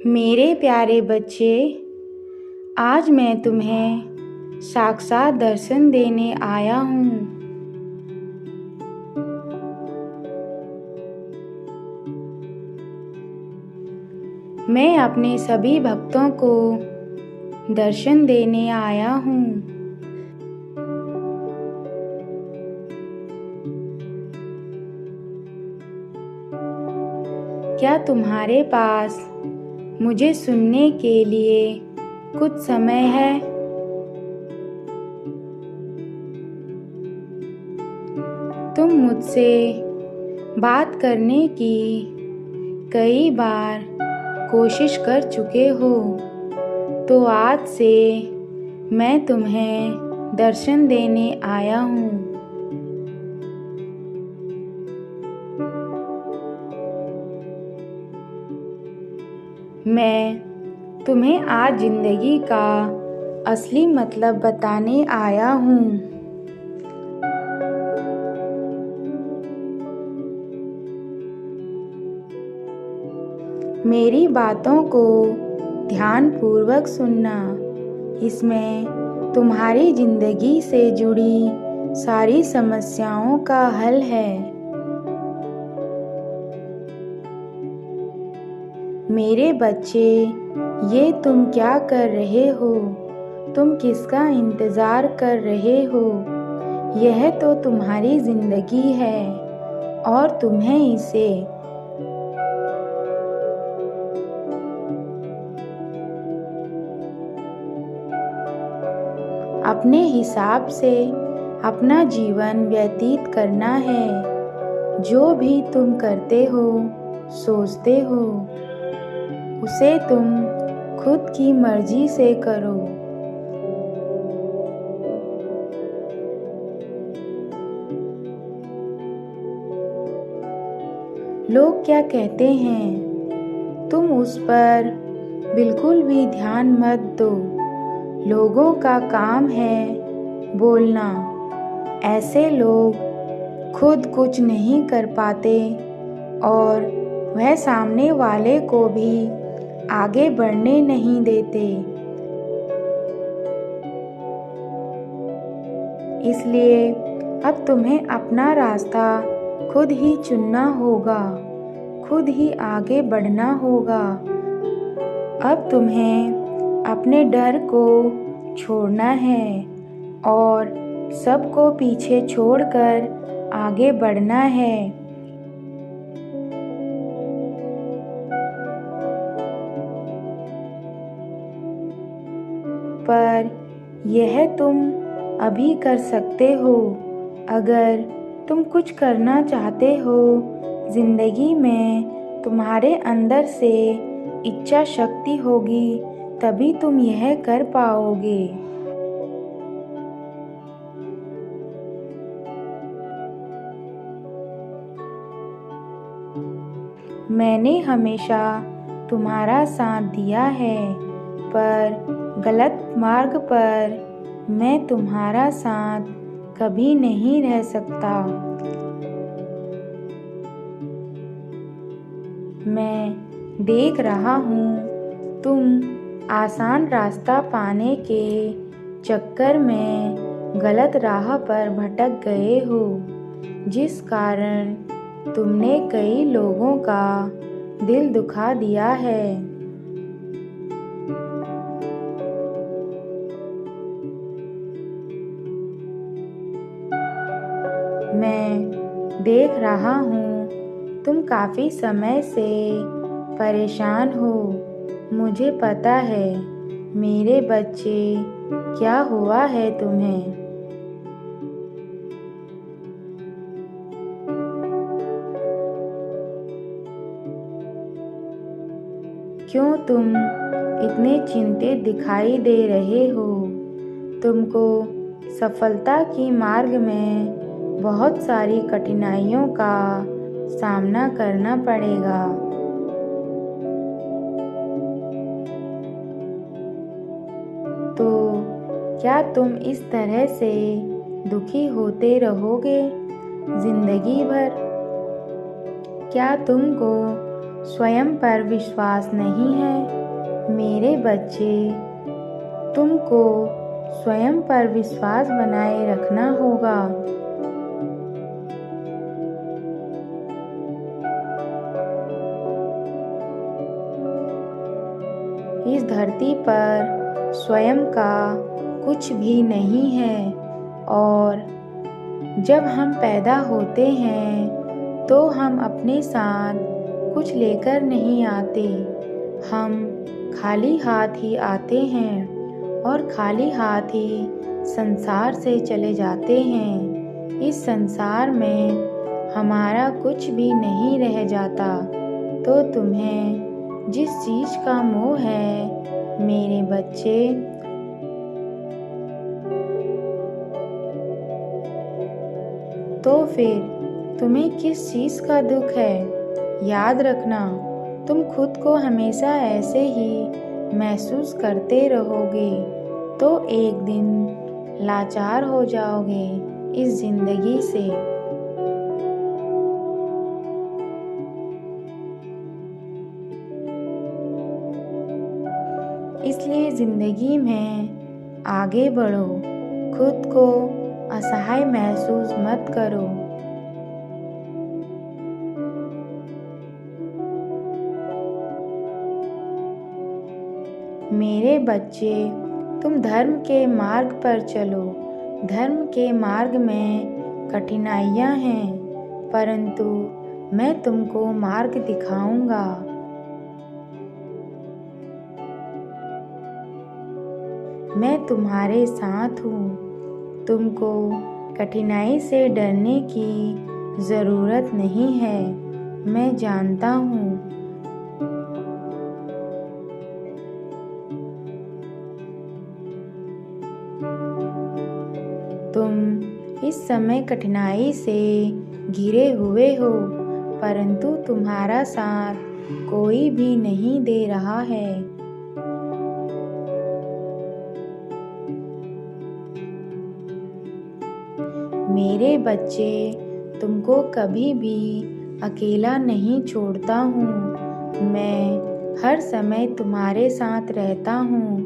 मेरे प्यारे बच्चे, आज मैं तुम्हें साक्षात दर्शन देने आया हूँ। मैं अपने सभी भक्तों को दर्शन देने आया हूँ। क्या तुम्हारे पास मुझे सुनने के लिए कुछ समय है? तुम मुझसे बात करने की कई बार कोशिश कर चुके हो, तो आज से मैं तुम्हें दर्शन देने आया हूँ। मैं तुम्हें आज जिंदगी का असली मतलब बताने आया हूँ। मेरी बातों को ध्यानपूर्वक सुनना। इसमें तुम्हारी जिंदगी से जुड़ी सारी समस्याओं का हल है। मेरे बच्चे, ये तुम क्या कर रहे हो? तुम किसका इंतज़ार कर रहे हो? यह तो तुम्हारी ज़िंदगी है और तुम्हें इसे अपने हिसाब से अपना जीवन व्यतीत करना है। जो भी तुम करते हो, सोचते हो, उसे तुम खुद की मर्जी से करो। लोग क्या कहते हैं, तुम उस पर बिल्कुल भी ध्यान मत दो। लोगों का काम है बोलना। ऐसे लोग खुद कुछ नहीं कर पाते और वह सामने वाले को भी आगे बढ़ने नहीं देते। इसलिए अब तुम्हें अपना रास्ता खुद ही चुनना होगा, खुद ही आगे बढ़ना होगा। अब तुम्हें अपने डर को छोड़ना है और सबको पीछे छोड़कर आगे बढ़ना है। पर यह तुम अभी कर सकते हो। अगर तुम कुछ करना चाहते हो जिंदगी में, तुम्हारे अंदर से इच्छा शक्ति होगी, तभी तुम यह कर पाओगे। मैंने हमेशा तुम्हारा साथ दिया है, पर गलत मार्ग पर मैं तुम्हारा साथ कभी नहीं रह सकता। मैं देख रहा हूँ तुम आसान रास्ता पाने के चक्कर में गलत राह पर भटक गए हो, जिस कारण तुमने कई लोगों का दिल दुखा दिया है। मैं देख रहा हूँ तुम काफ़ी समय से परेशान हो। मुझे पता है मेरे बच्चे, क्या हुआ है तुम्हें। क्यों तुम इतने चिंतित दिखाई दे रहे हो? तुमको सफलता की मार्ग में बहुत सारी कठिनाइयों का सामना करना पड़ेगा। तो क्या तुम इस तरह से दुखी होते रहोगे जिंदगी भर? क्या तुमको स्वयं पर विश्वास नहीं है। मेरे बच्चे, तुमको स्वयं पर विश्वास बनाए रखना होगा। इस धरती पर स्वयं का कुछ भी नहीं है और जब हम पैदा होते हैं तो हम अपने साथ कुछ लेकर नहीं आते। हम खाली हाथ ही आते हैं और खाली हाथ ही संसार से चले जाते हैं। इस संसार में हमारा कुछ भी नहीं रह जाता। तो तुम्हें जिस चीज़ का मोह है मेरे बच्चे, तो फिर तुम्हें किस चीज़ का दुख है? याद रखना, तुम खुद को हमेशा ऐसे ही महसूस करते रहोगे तो एक दिन लाचार हो जाओगे इस जिंदगी से। इसलिए ज़िंदगी में आगे बढ़ो, खुद को असहाय महसूस मत करो। मेरे बच्चे, तुम धर्म के मार्ग पर चलो। धर्म के मार्ग में कठिनाइयाँ हैं, परंतु मैं तुमको मार्ग दिखाऊंगा। मैं तुम्हारे साथ हूँ। तुमको कठिनाई से डरने की ज़रूरत नहीं है। मैं जानता हूँ। तुम इस समय कठिनाई से घिरे हुए हो, परंतु तुम्हारा साथ कोई भी नहीं दे रहा है। मेरे बच्चे, तुमको कभी भी अकेला नहीं छोड़ता हूँ। मैं हर समय तुम्हारे साथ रहता हूँ।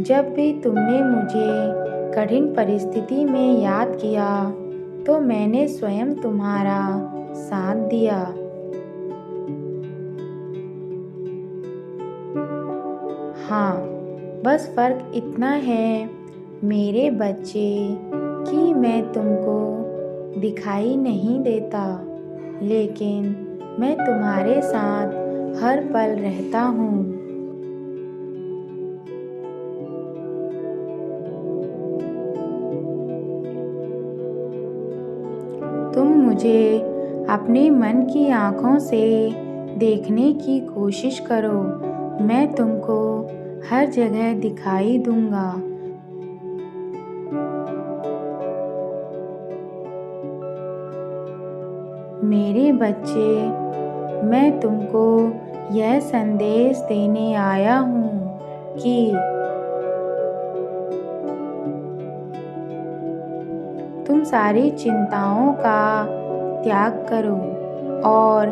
जब भी तुमने मुझे कठिन परिस्थिति में याद किया तो मैंने स्वयं तुम्हारा साथ दिया। हाँ, बस फर्क इतना है मेरे बच्चे कि मैं तुमको दिखाई नहीं देता, लेकिन मैं तुम्हारे साथ हर पल रहता हूँ। तुम मुझे अपने मन की आँखों से देखने की कोशिश करो। मैं तुमको हर जगह दिखाई दूंगा। मेरे बच्चे, मैं तुमको यह संदेश देने आया हूँ कि तुम सारी चिंताओं का त्याग करो और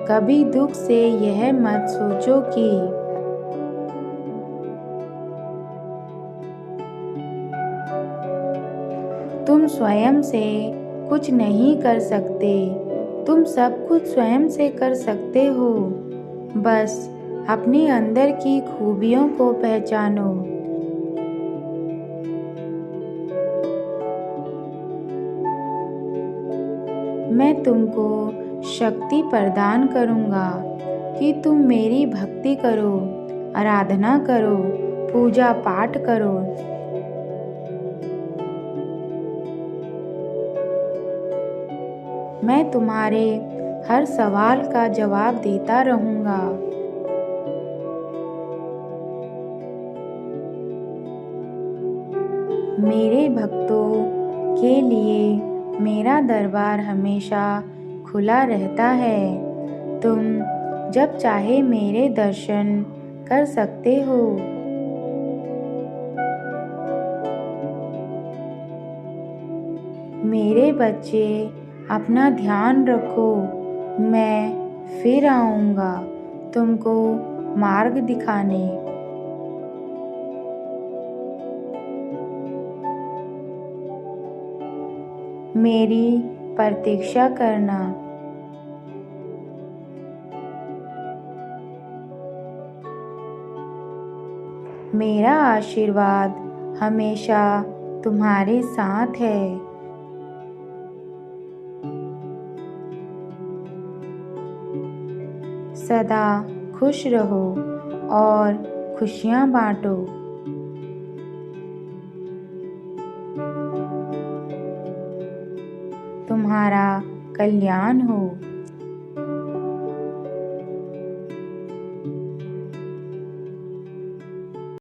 कभी दुख से यह मत सोचो कि तुम स्वयं से कुछ नहीं कर सकते। तुम सब कुछ स्वयं से कर सकते हो। बस अपने अंदर की खूबियों को पहचानो। मैं तुमको शक्ति प्रदान करूँगा कि तुम मेरी भक्ति करो, आराधना करो, पूजा पाठ करो। मैं तुम्हारे हर सवाल का जवाब देता रहूँगा। मेरे भक्तों के लिए मेरा दरबार हमेशा खुला रहता है। तुम जब चाहे मेरे दर्शन कर सकते हो। मेरे बच्चे, अपना ध्यान रखो। मैं फिर आऊँगा। तुमको मार्ग दिखाने। मेरी प्रतीक्षा करना। मेरा आशीर्वाद हमेशा तुम्हारे साथ है। सदा खुश रहो और खुशियाँ बांटो। तुम्हारा कल्याण हो।